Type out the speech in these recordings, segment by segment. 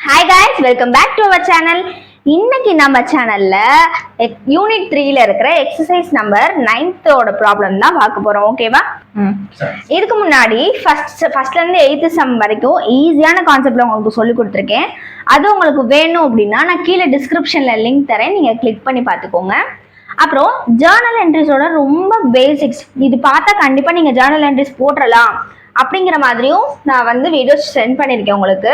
Hi guys, welcome back to our channel. இன்னைக்கு நம்ம சேனல்ல யூனிட் 3ல இருக்கிற எக்ஸசைஸ் நம்பர் 9th ஓட ப்ராப்ளம் தான் பார்க்க போறோம். ஓகேவா? இதுக்கு முன்னாடி ஃபர்ஸ்ட்ல இருந்து 8th சம் வரைக்கும் ஈஸியான கான்செப்ட்ல உங்களுக்கு சொல்லி கொடுத்துருக்கேன். அது உங்களுக்கு வேணும் அப்படின்னா நான் கீழே டிஸ்கிரிப்ஷன்ல லிங்க் தரேன், நீங்க கிளிக் பண்ணி பார்த்துக்கோங்க. அப்புறம் ஜேர்னல் என்ட்ரிஸோட ரொம்ப பேசிக்ஸ் இது பார்த்தா கண்டிப்பா நீங்க ஜேர்னல் என்ட்ரிஸ் போட்டுடலாம் அப்படிங்கிற மாதிரியும் நான் வீடியோஸ் சென்ட் பண்ணியிருக்கேன் உங்களுக்கு.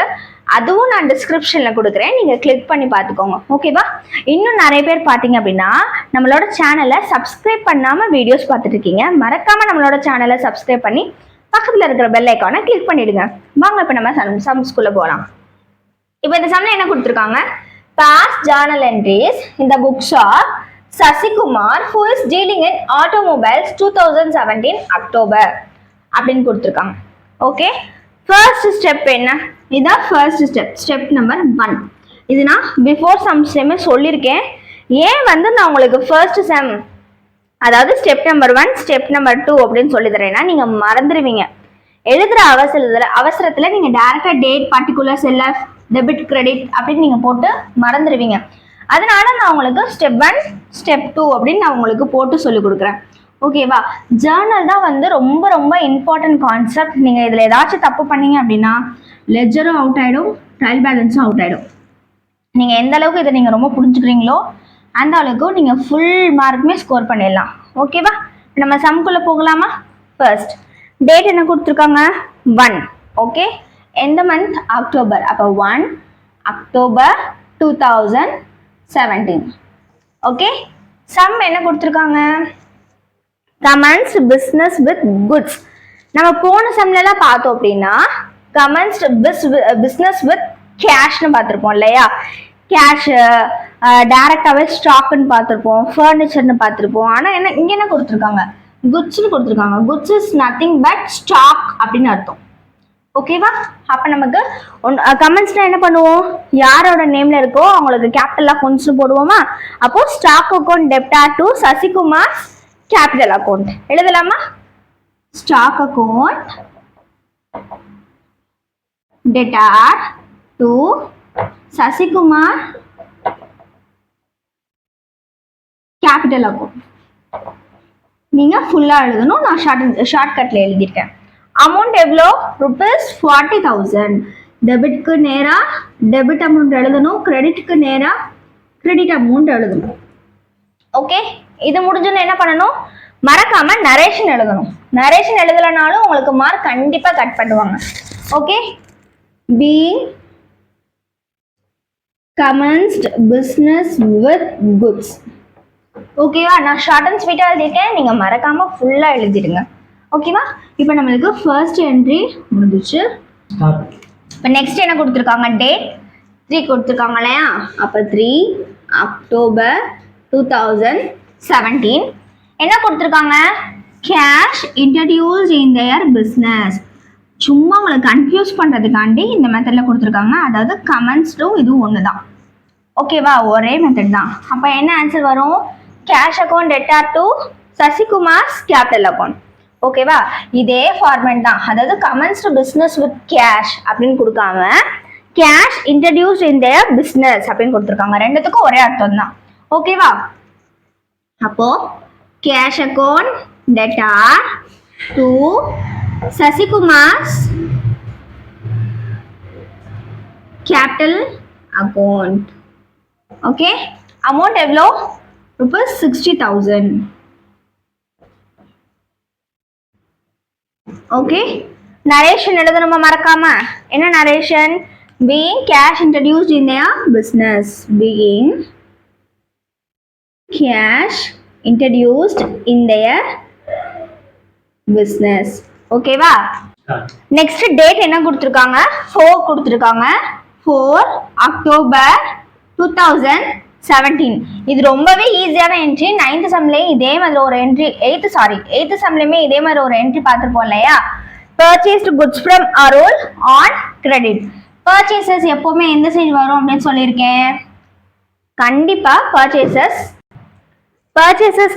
அதுவும் நான் டிஸ்கிரிப்ஷன்ல கொடுக்குறேன், நீங்க கிளிக் பண்ணி பார்த்துக்கோங்க. ஓகேவா? இன்னும் நிறைய பேர் பார்த்தீங்க அப்படின்னா நம்மளோட சேனலை சப்ஸ்கிரைப் பண்ணாம வீடியோஸ் பார்த்துட்டு இருக்கீங்க. மறக்காம நம்மளோட சேனலை சப்ஸ்கிரைப் பண்ணி பக்கத்துல இருக்கிற பெல் ஐக்கானை கிளிக் பண்ணிடுங்க. வாங்க இப்ப நம்ம சம்ஸ்குள்ள போகலாம். இப்போ இந்த சம்ல என்ன கொடுத்துருக்காங்க? Past journal entries in the books of Sasikumar who is dealing in automobiles 2017 October அப்படின்னு கொடுத்துருக்காங்க. ஓகே, ஃபர்ஸ்ட் ஸ்டெப் என்ன? இதுதான் ஃபர்ஸ்ட் ஸ்டெப் நம்பர் 1. இது நான் பிஃபோர் சம்ஸ்லேயுமே சொல்லியிருக்கேன். ஏன் நான் உங்களுக்கு ஃபர்ஸ்ட் செம் அதாவது ஸ்டெப் நம்பர் 1 ஸ்டெப் நம்பர் 2 அப்படின்னு சொல்லி தரேன்னா நீங்கள் மறந்துடுவீங்க. எழுதுகிற அவசரத்தில் நீங்கள் டேரெக்டாக டேட் பர்டிகுலர்ஸ் இல்லை டெபிட் கிரெடிட் அப்படின்னு நீங்கள் போட்டு மறந்துடுவீங்க. அதனால நான் உங்களுக்கு ஸ்டெப் 1 ஸ்டெப் 2 அப்படின்னு நான் உங்களுக்கு போட்டு சொல்லி கொடுக்குறேன். ஓகேவா? ஜேர்னல் தான் ரொம்ப ரொம்ப இம்பார்ட்டன்ட் கான்செப்ட். நீங்கள் இதில் ஏதாச்சும் தப்பு பண்ணீங்க அப்படின்னா லெஜரும் அவுட் ஆகிடும், ட்ரையல் பேலன்ஸும் அவுட் ஆகிடும். நீங்கள் எந்த அளவுக்கு இதை நீங்கள் ரொம்ப புரிஞ்சுக்கிறீங்களோ அந்த அளவுக்கு நீங்கள் ஃபுல் மார்க்குமே ஸ்கோர் பண்ணிடலாம். ஓகேவா? நம்ம சம்குள்ளே போகலாமா? ஃபர்ஸ்ட் டேட் என்ன கொடுத்துருக்காங்க? 1. ஓகே, எந்த மந்த்? அக்டோபர். அப்போ 1 அக்டோபர் 2017. ஓகே, சம் என்ன கொடுத்துருக்காங்க? Comments business with goods. நம்ம போன சம்லாம் பார்த்தோம் அப்படின்னா கமெண்ட்ஸ் பிஸ்னஸ் வித் கேஷ்னு பார்த்துருப்போம் இல்லையா? கேஷ் டைரக்டாகவே ஸ்டாக்னு பார்த்துருப்போம், ஃபர்னிச்சர்னு பார்த்துருப்போம். ஆனால் இங்கே என்ன கொடுத்துருக்காங்க? குட்ஸ்னு கொடுத்துருக்காங்க. Goods is nothing but stock அப்படின்னு அர்த்தம். ஓகேவா? அப்போ நமக்கு கமெண்ட்ஸ்னால் என்ன பண்ணுவோம்? யாரோட நேமில் இருக்கோ அவங்களுக்கு கேபிட்டல் அக்கௌண்ட்ஸ்னு போடுவோமா? அப்போ stock account debtor to Sasikumar capital account எழுதலாமா? Stock account debtor to Sasikumar capital account. நீங்க ஃபுல்லா எழுதணும், நான் ஷார்ட்கட்ல எழுதியிருக்கேன். அமௌண்ட் எவ்வளோ? ₹40,000. டெபிட்க்கு நேரா டெபிட் அமௌண்ட் எழுதணும், கிரெடிட்க்கு நேரா கிரெடிட் அமௌண்ட் எழுதணும். ஓகே, இது முடிஞ்சோன்னு என்ன பண்ணணும்? மறக்காம நரேஷன் எழுதணும். நரேஷன் எழுதலனாலும் உங்களுக்கு மார்க் கண்டிப்பா கட் பண்ணுவாங்க. Okay, being commenced business with goods. ஓகேவா? நான் ஷார்ட் அண்ட் ஸ்வீட்டா எழுதியிருக்கேன், நீங்க மறக்காம ஃபுல்லா எழுதிடுங்க. ஓகேவா? இப்போ நம்மளுக்கு ஃபர்ஸ்ட் என்ட்ரி முடிஞ்சிச்சு. இப்போ நெக்ஸ்ட் என்ன கொடுத்துருக்காங்க? டேட் 3 கொடுத்துருக்காங்க இல்லையா? அப்போ 3 அக்டோபர் 2017. என்ன கொடுத்துருக்காங்க? Cash introduced in their business. சும்மா உங்களை கன்ஃபியூஸ் பண்ணுறதுக்காண்டி இந்த மெத்தடில் கொடுத்துருக்காங்க. அதாவது கமெண்ட்ஸ்டும் இதுவும் ஒன்று தான். ஓகேவா? ஒரே மெத்தட் தான். அப்போ என்ன ஆன்சர் வரும்? Cash account debtor to Sasikumar's capital account. ஓகேவா? இதே ஃபார்மேட் தான். அதாவது கமெண்ட்ஸ் டு பிஸ்னஸ் வித் கேஷ் அப்படின்னு கொடுக்காம cash introduced in their business அப்படின்னு கொடுத்துருக்காங்க. ரெண்டுத்துக்கும் ஒரே அர்த்தம் தான். ஓகேவா? அப்போ cash account debtor to Sasikumar's capital account. Okay, amount எவ்வளோ? ₹60,000. ஓகே, நரேஷன் எழுதணுமா மறக்காம? என்ன நரேஷன்? being cash introduced in their business. being cash introduced in their business. ஓகேவா? நெக்ஸ்ட் டேட் என்ன கொடுத்துருக்காங்க? 4 கொடுத்துருக்காங்க. 4 அக்டோபர் 2017. இது ரொம்பவே ஈஸியான என்ட்ரி. 9th சம்லேயும் இதே மாதிரி ஒரு என்ட்ரி, 8th சம்லேயுமே இதே மாதிரி ஒரு என்ட்ரி பார்த்துருப்போம் இல்லையா? Purchased goods from Arul on credit. Purchases எப்போவுமே எந்த சைடு வரும் அப்படின்னு சொல்லியிருக்கேன்? கண்டிப்பா பர்ச்சேசஸ்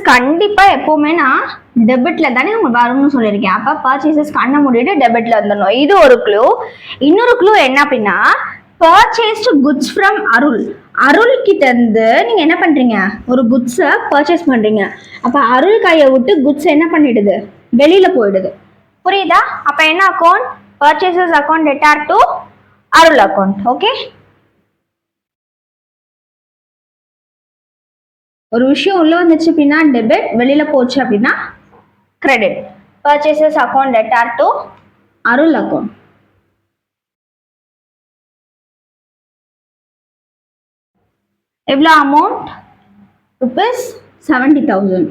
கண்டிப்பா எப்பவுமே நான் டெபிட்ல தானே உங்களுக்கு வரும்னு சொல்லியிருக்கேன். அப்ப பர்ச்சேசஸ் கண்ண மூடிட்டு டெபிட்ல வந்துடணும். இது ஒரு க்ளூ. இன்னொரு க்ளூ என்ன அப்படின்னா பர்ச்சேஸ்ட் குட்ஸ் ஃப்ரம் அருள். அருள் கிட்ட இருந்து நீங்க என்ன பண்றீங்க, ஒரு குட்ஸை பர்ச்சேஸ் பண்றீங்க. அப்ப அருள் கையை விட்டு குட்ஸ் என்ன பண்ணிடுது, வெளியில போயிடுது. புரியுதா? அப்ப என்ன account, purchases account debtor to Arul account. Okay, ஒரு விஷயம் உள்ள வந்துச்சு அப்படின்னா டெபிட், வெளியில போச்சு அப்படின்னா credit. Purchases account debtor to Arul account. எவ்வளோ அமௌண்ட், ருபீஸ் 70,000.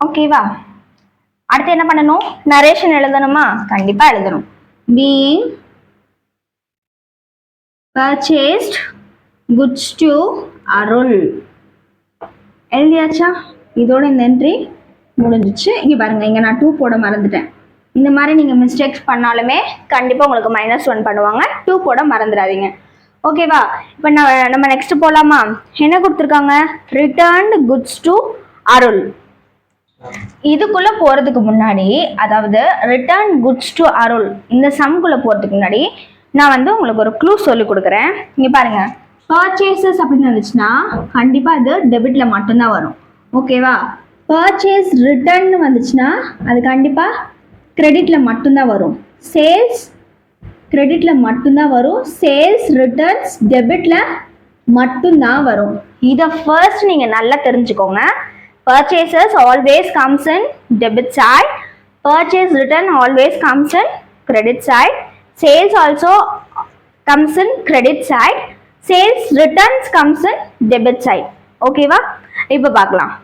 ஓகேவா? அடுத்து என்ன பண்ணணும், நரேஷன் எழுதணுமா? கண்டிப்பா எழுதணும். being purchased goods to அருள். எழுதியாச்சா? இதோட இந்த என்ட்ரி முடிஞ்சிச்சு. இங்க பாருங்க, இங்க நான் 2 போட மறந்துட்டேன். இந்த மாதிரி நீங்க மிஸ்டேக்ஸ் பண்ணாலுமே கண்டிப்பா உங்களுக்கு -1 பண்ணுவாங்க. 2 போட மறந்துடாதீங்க. ஓகேவா? இப்போ நம்ம நெக்ஸ்ட் போலாமா? என்ன கொடுத்துருக்காங்க, ரிட்டர்ன்ட் குட்ஸ் டு அருள். இதுக்குள்ள போறதுக்கு முன்னாடி, அதாவது ரிட்டர்ன் குட்ஸ் டு அருள் இந்த சம்குள்ள போறதுக்கு முன்னாடி நான் உங்களுக்கு ஒரு க்ளூ சொல்லி கொடுக்குறேன். இங்க பாருங்க, பர்ச்சேசஸ் அப்படின்னு வந்துச்சுன்னா கண்டிப்பா இது டெபிட்ல மட்டும்தான் வரும். ஓகேவா? பர்ச்சேஸ் ரிட்டர்ன் வந்துச்சுன்னா அது கண்டிப்பா கிரெடிட்ல மட்டும்தான் வரும். சேல்ஸ் கிரெடிட்ல மட்டும்தான் வரும். சேல்ஸ் ரிட்டர்ன்ஸ் டெபிட்ல மட்டும்தான் வரும். இதை ஃபர்ஸ்ட் நீங்க நல்லா தெரிஞ்சுக்கோங்க. Purchases always comes in debit side. Purchase return always comes in credit side. Sales also comes in credit side. Sales returns comes in debit side. ஓகேவா? இப்போ பார்க்கலாம்.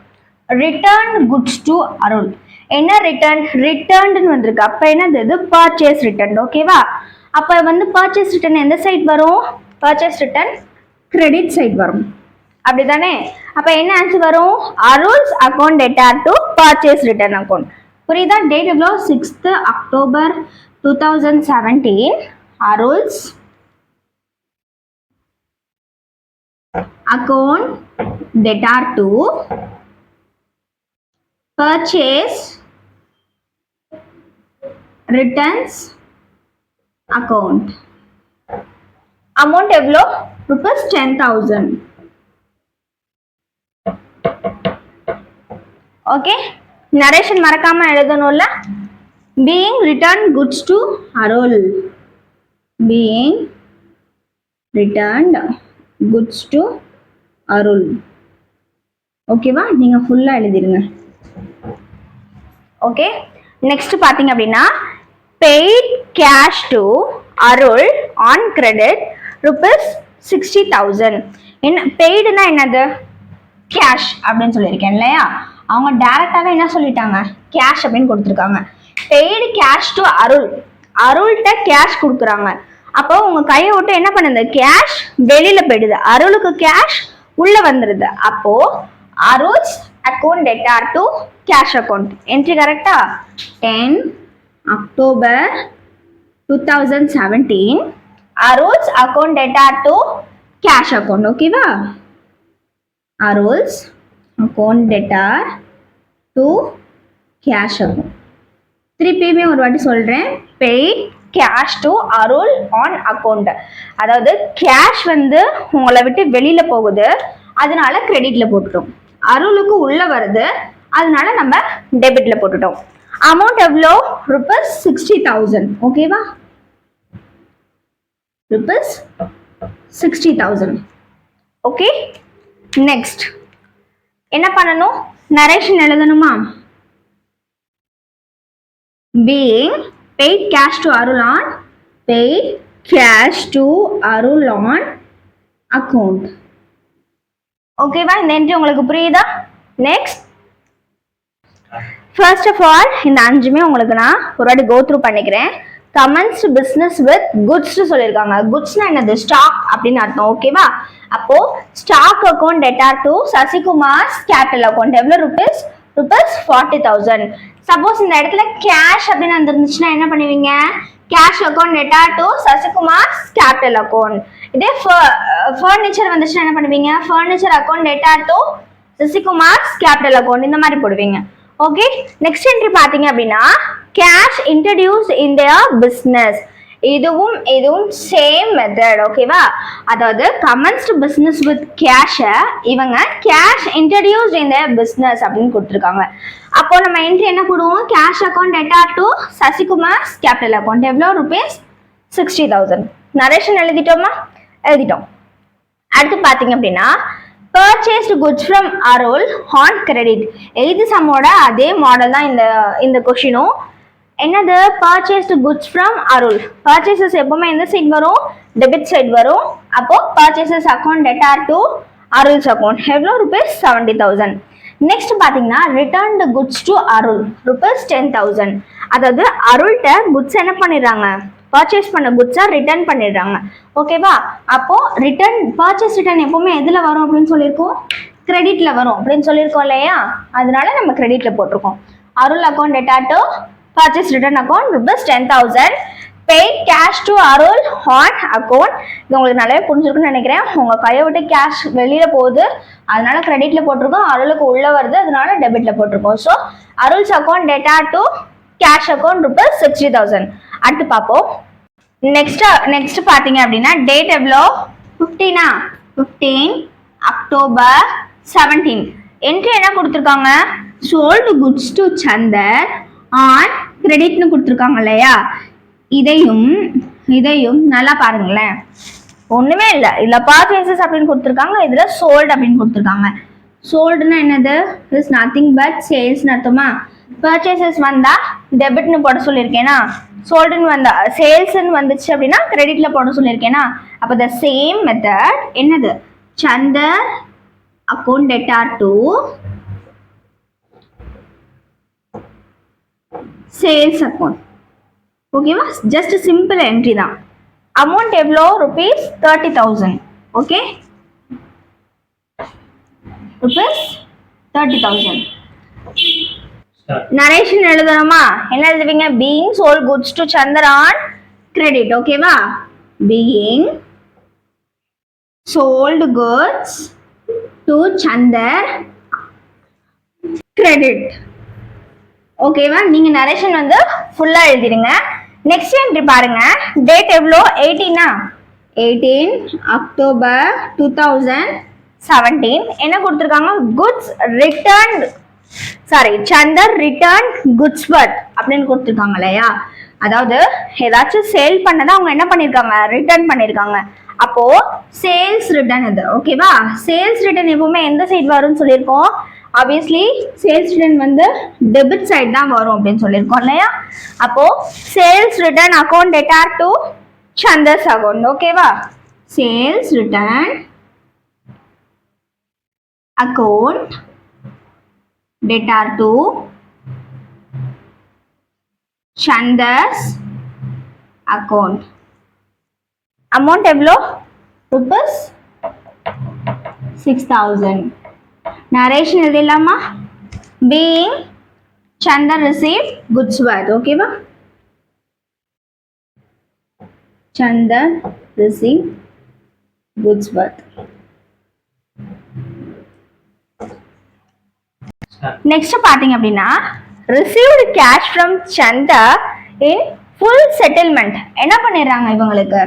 Return goods to அருள். என்ன ரிட்டர்ன், ரிட்டர்ன்னு வந்திருக்கு. அப்போ என்னது, பர்ச்சேஸ் ரிட்டர்ன். ஓகேவா? அப்போ purchase return எந்த சைட் வரும், பர்ச்சேஸ் ரிட்டர்ன் கிரெடிட் சைட் வரும். அப்படிதானே? அப்ப என்ன ஆன்சர் வரும், Arul's account debtor to purchase return account. புரியுதா? டேட் எவ்வளோ, 6th October 2017. Arul's account debtor to purchase returns account. Amount எவ்வளோ, ₹10,000. ஓகே, நரேஷன் மறக்காம எழுதணும்ல. being returned goods to Arul. being returned goods to அருள். ஓகேவா? நீங்க ஃபுல்லா எழுதிருங்க. ஓகே, நெக்ஸ்ட் பாத்தீங்க அப்படின்னா paid cash to Arul on credit ₹60,000. என்ன பெய்டுனா என்னது, கேஷ் அப்படின்னு சொல்லியிருக்கேன் இல்லையா? அவங்க டைரக்டாவே என்ன சொல்லிட்டாங்க, கேஷ் அப்படின்னு கொடுத்துருக்காங்க. பெய்டு கேஷ் டு அருள், அருள்கிட்ட கேஷ் கொடுக்குறாங்க. அப்போ உங்க கையை விட்டு என்ன பண்ணுது, கேஷ் வெளியில போயிடுது, அருளுக்கு கேஷ் உள்ள வந்துடுது. அப்போ Arul's account debtor to cash account. Entry கரெக்டா? 10 October 2017 Arul's account debtor to cash account. ஓகேவா? Arul's account debtor to cash account. திருப்பியுமே ஒரு வாட்டி சொல்றேன், paid cash to Arul on account. அதாவது கேஷ் உங்களை விட்டு வெளியில போகுது, அதனால கிரெடிட்ல போட்டுட்டோம். அருளுக்கு உள்ள வருது, அதனால நம்ம டெபிட்ல போட்டுட்டோம். அமௌண்ட் எவ்வளோ, ₹60,000. ஓகேவா? ₹60,000. ஓகே, நெக்ஸ்ட் என்ன பண்ணணும், narration எழுதணுமா? being paid cash to Arul on paid cash to Arul on account. ஓகேவா? இந்த என்ட்ரி உங்களுக்கு புரியுதா? நெக்ஸ்ட், ஃபர்ஸ்ட் ஆஃப் ஆல் இந்த 5மே உங்களுக்கு நான் ஒரு வாட்டி கோ த்ரூ பண்ணிக்கிறேன். கமெண்ட்ஸ் பிசினஸ் வித் குட்ஸ் சொல்லியிருக்காங்க. குட்ஸ்னா என்னது, ஸ்டாக் அப்படின்னு அர்த்தம். ஓகேவா? அப்போ stock account debtor to Sasikumar's capital account. எவ்வளோ ருபீஸ், ₹40,000. சப்போஸ் இந்த இடத்துல கேஷ் அப்படின்னு வந்துருந்துச்சுன்னா என்ன பண்ணுவீங்க, cash account debtor to Sasikumar's capital account. இதே ஃபர்னிச்சர் வந்துச்சுன்னா என்ன பண்ணுவீங்க, furniture account debtor to Sasikumar's capital account. இந்த மாதிரி போடுவீங்க. ஓகே, நெக்ஸ்ட் என்ட்ரி பாத்தீங்க அப்படின்னா cash introduced in their business. இதுவும் சேம் மெத்தட் ஓகேவா. அதாவது commenced business with cash இவங்க cash introduced in their business அப்படின்னு கொடுத்துருக்காங்க. அப்போ நம்ம என்ட்ரி என்ன போடுவோம், cash account data to Sasikumar capital account எவ்வளோ ருபீஸ் 60,000. நரேஷன் எழுதிட்டோமா, எழுதிட்டோம். அடுத்து பார்த்தீங்க அப்படின்னா purchased goods from Arul on credit. எய்து சம்மோட அதே மாடல் தான் இந்த கொஷினும். என்னது, purchased goods from Arul. purchases எப்பவுமே எந்த சைட் வரும், டெபிட் சைட் வரும். அப்போ purchases account data to Arul's account எவ்வளோ ருபீஸ் 70,000. நெக்ஸ்ட் பார்த்தீங்கன்னா returned goods to Arul rupees 10,000. அதாவது அருள்கிட்ட குட்ஸ் என்ன பண்ணிடுறாங்க, பர்ச்சேஸ் பண்ண குட்ஸை ரிட்டர்ன் பண்ணிடுறாங்க ஓகேவா. அப்போ ரிட்டர்ன் பர்ச்சேஸ் ரிட்டர்ன் எப்பவுமே எதில் வரும் அப்படின்னு சொல்லியிருக்கோம், கிரெடிட்ல வரும் அப்படின்னு சொல்லியிருக்கோம் இல்லையா. அதனால நம்ம கிரெடிட்ல போட்டிருக்கோம். Arul account data to purchase return account rupees 10,000. paid cash to Arul on account. இது உங்களுக்கு நல்லாவே புரிஞ்சிருக்குன்னு நினைக்கிறேன். உங்க கையை விட்டு கேஷ் வெளியில போகுது, அதனால கிரெடிட்ல போட்டிருக்கோம். அருளுக்கு உள்ள வருது, அதனால டெபிட்ல போட்டிருக்கோம். So Arul's account data to cash account rupees 60,000. அடுத்து பார்ப்போம். நெக்ஸ்ட் பார்த்தீங்க அப்படின்னா டேட் எவ்வளோ 15 அக்டோபர் 17. என்ட்ரி என்ன கொடுத்துருக்காங்க, sold goods to Chandar on கிரெடிட்னு கொடுத்துருக்காங்க இல்லையா. இதையும் நல்லா பாருங்களேன், ஒண்ணுமே இல்லை. இதுல பர்ச்சேசஸ் அப்படின்னு கொடுத்துருக்காங்க, இதுல சோல்டு அப்படின்னு கொடுத்துருக்காங்க. சோல்டுன்னா என்னது, இஸ் நத்திங் பட் சேல்ஸ்னு அர்த்தமா. பர்ச்சேசஸ் வந்தா டெபிட்னு போட சொல்லியிருக்கேனா, சோல்டுன்னு வந்தா சேல்ஸ்ன்னு வந்துச்சு அப்படின்னா கிரெடிட்ல போட சொல்லியிருக்கேனா. அப்போ த சேம் மெத்தட் என்னது, Chandar account data to sales account ஓகேவா. ஜஸ்ட் சிம்பிள் என்ட்ரி தான். அமௌண்ட் எவ்வளோ ருபீஸ் 30,000. Okay, rupees 30,000. நரேஷன் எழுதணுமா, என்ன எழுதுவீங்க, being sold goods to Chandar on credit ஓகேவா. Being sold goods to Chandar credit ஓகேவா. நீங்க நரேஷன் வந்து ஃபுல்லா எழுதிடுங்க. நெக்ஸ்ட் என்ட்ரி பாருங்க, டேட் எவ்வளோ 18 அக்டோபர் 2017. என்ன கொடுத்துருக்காங்க, goods return Chandar return goods worth அப்படின்னு கொடுத்துருக்காங்க இல்லையா. அதாவது ஏதாச்சும் சேல் பண்ணதை அவங்க என்ன பண்ணியிருக்காங்க, ரிட்டர்ன் பண்ணியிருக்காங்க. அப்போ சேல்ஸ் ரிட்டர்ன் இது ஓகேவா. சேல்ஸ் ரிட்டர்ன் எப்பவுமே எந்த சைட் வரும்னு சொல்லியிருக்கோம், ஆப்வியஸ்லி சேல்ஸ் ரிட்டர்ன் வந்து டெபிட் சைட் தான் வரும் அப்படின்னு சொல்லியிருக்கோம் இல்லையா. அப்போ sales return account data to Chandar's account ஓகேவா. Sales return account data to Chandar's account. Amount எவ்வளோ ருபீஸ் 6,000. நரேஷன் எழுதிடலாமா, being Chandar receive goods worth ஓகேவா. Chandar receive goods worth. Next பாத்தீங்க அப்படின்னா received cash from Chandar in full settlement. என்ன பண்ணிடுறாங்க, இவங்களுக்கு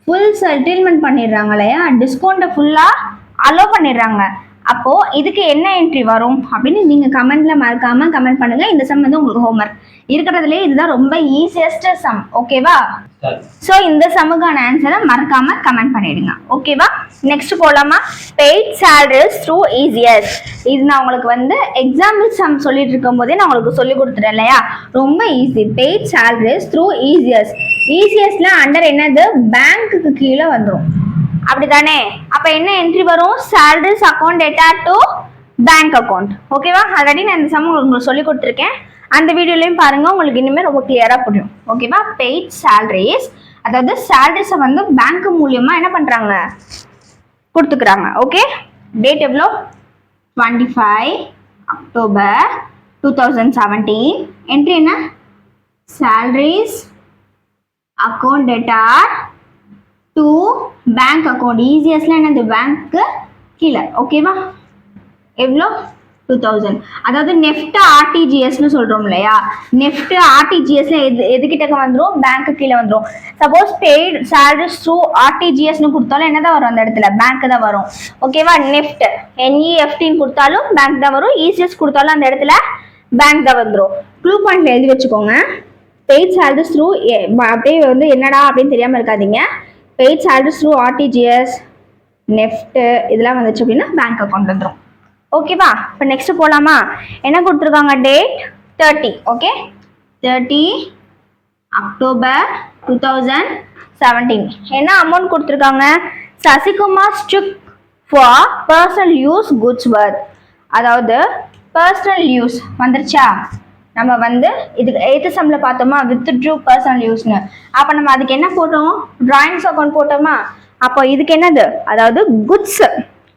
ஃபுல் செட்டில்மெண்ட் பண்ணிடுறாங்க இல்லையா, டிஸ்கவுண்ட்டை ஃபுல்லா அலோ பண்ணிடுறாங்க. அப்போ இதுக்கு என்ன என்ட்ரி வரும் அப்படின்னு நீங்க கமெண்ட்ல மறக்காம கமெண்ட் பண்ணுங்க. இந்த சம் வந்து உங்களுக்கு ஹோம்ஒர்க் இருக்கிறதுலே இதுதான் ரொம்ப ஈஸியஸ்ட் சம் ஓகேவா. ஸோ இந்த சம்முக்கான ஆன்சரை மறக்காம கமெண்ட் பண்ணிடுங்க ஓகேவா. நெக்ஸ்ட் போலாமா, பெய்ட் சேலரிஸ் த்ரூ ஈஸியஸ். இது நான் உங்களுக்கு வந்து எக்ஸாம்பிள் சம் சொல்லிட்டு இருக்கும் போதே நான் உங்களுக்கு சொல்லி கொடுத்துட்டேன் இல்லையா, ரொம்ப easy. Paid salaries through ECS. ஈஸியஸ்ல அண்டர் என்னது, பேங்க்குக்கு கீழே வந்துடும் அப்படிதானே. அப்ப என்ன என்ட்ரி வரும், salaries account data to bank account ஓகேவா. ஆல்ரெடி நான் இந்த சம் உங்களுக்கு சொல்லி கொடுத்துருக்கேன், அந்த வீடியோலையும் பாருங்க, உங்களுக்கு இனிமேல் ரொம்ப கிளியரா புரியும் ஓகேவா. பெய்ட் சேலரிஸ் அதாவது சேலரிஸை வந்து பேங்க் மூலியமா என்ன பண்றாங்க, கொடுத்துக்கிறாங்க ஓகே. டேட் எவ்வளோ 25 அக்டோபர் 2017. என்ட்ரி என்ன, salaries account data to bank account. ஈஸியஸ்ல என்னது, பேங்க்கு கீழே ஓகேவா. எவ்வளோ 2000. அதாவது நெஃப்ட் ஆர்டிஜிஎஸ்னு சொல்றோம் இல்லையா, நெஃப்ட் ஆர்டிஜிஎஸ்ல எதுக்கிட்ட வந்துடும், பேங்க்கு கீழே வந்துடும். சப்போஸ் பெய்ட் சாலரிஸ் த்ரூ ஆர்டிஜிஎஸ்னு கொடுத்தாலும் என்னதான் வரும், அந்த இடத்துல பேங்க் தான் வரும். ஓகேவா, நெஃப்ட் NEFTன்னு கொடுத்தாலும் பேங்க் தான் வரும், இசிஎஸ் கொடுத்தாலும் அந்த இடத்துல பேங்க் தான் வந்துடும். க்ளூ பாயிண்ட்ல எழுதி வச்சுக்கோங்க. பெய்ட் சாலரிஸ் த்ரூ, அப்படியே வந்து என்னடா அப்படின்னு தெரியாம இருக்காதீங்க. Paid salaries through RTGS, NEFT இதெல்லாம் வந்துச்சு அப்படின்னா பேங்க் அக்கௌண்ட் வந்துடும். ஓகேவா, இப்போ நெக்ஸ்ட் போலாமா. என்ன கொடுத்துருக்காங்க, டேட் 30. Okay, 30 October 2017. என்ன அமௌண்ட் கொடுத்துருக்காங்க, Sasikumar took for personal use goods worth. அதாவது பர்சனல் யூஸ் வந்துருச்சா, நம்ம வந்து இதுக்கு 8th சம்ல பார்த்தோமா, வித்ட்ரூ பர்சனல் யூஸ்னு. அப்போ நம்ம அதுக்கு என்ன போட்டோம், டிராயிங்ஸ் அக்கௌண்ட் போட்டோமா. அப்போ இதுக்கு என்னது, அதாவது குட்ஸ்.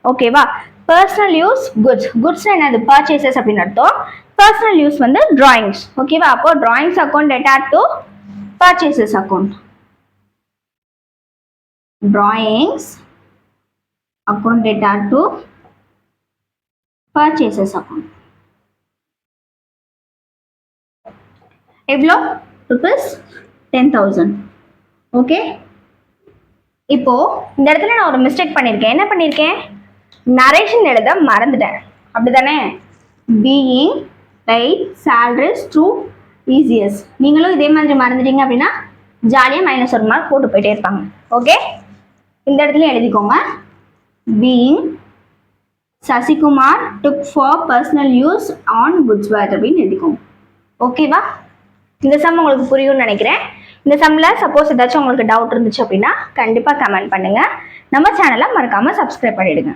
ஓகேவா, பர்சனல் யூஸ் குட்ஸ், குட்ஸ் என்னது பர்ச்சேசஸ் அப்படின்னு அர்த்தம். பர்சனல் யூஸ் வந்து டிராயிங்ஸ். ஓகேவா, அப்போ drawings account attach to purchases account. Drawings account attach to purchases account. எவ்வளோ, ₹10,000. ஓகே, இப்போ இந்த இடத்துல நான் ஒரு மிஸ்டேக் பண்ணியிருக்கேன். என்ன பண்ணியிருக்கேன், நரேஷன் எழுத மறந்துட்டேன், அப்படிதானே. Being paid salaries through ECS, நீங்களும் இதே மாதிரி மறந்துட்டீங்க அப்படின்னா ஜாலியாக -1 மார்க் போட்டு போயிட்டே இருப்பாங்க. ஓகே, இந்த இடத்துல எழுதிக்கோங்க. Being Sasikumar took for personal use on goods worth அப்படின்னு எழுதிக்கோங்க. ஓகேவா, இந்த சம் உங்களுக்கு புரியும்னு நினைக்கிறேன். இந்த சம்மில் சப்போஸ் ஏதாச்சும் உங்களுக்கு டவுட் இருந்துச்சு அப்படின்னா கண்டிப்பாக கமெண்ட் பண்ணுங்கள். நம்ம சேனலை மறக்காமல் சப்ஸ்கிரைப் பண்ணிவிடுங்க.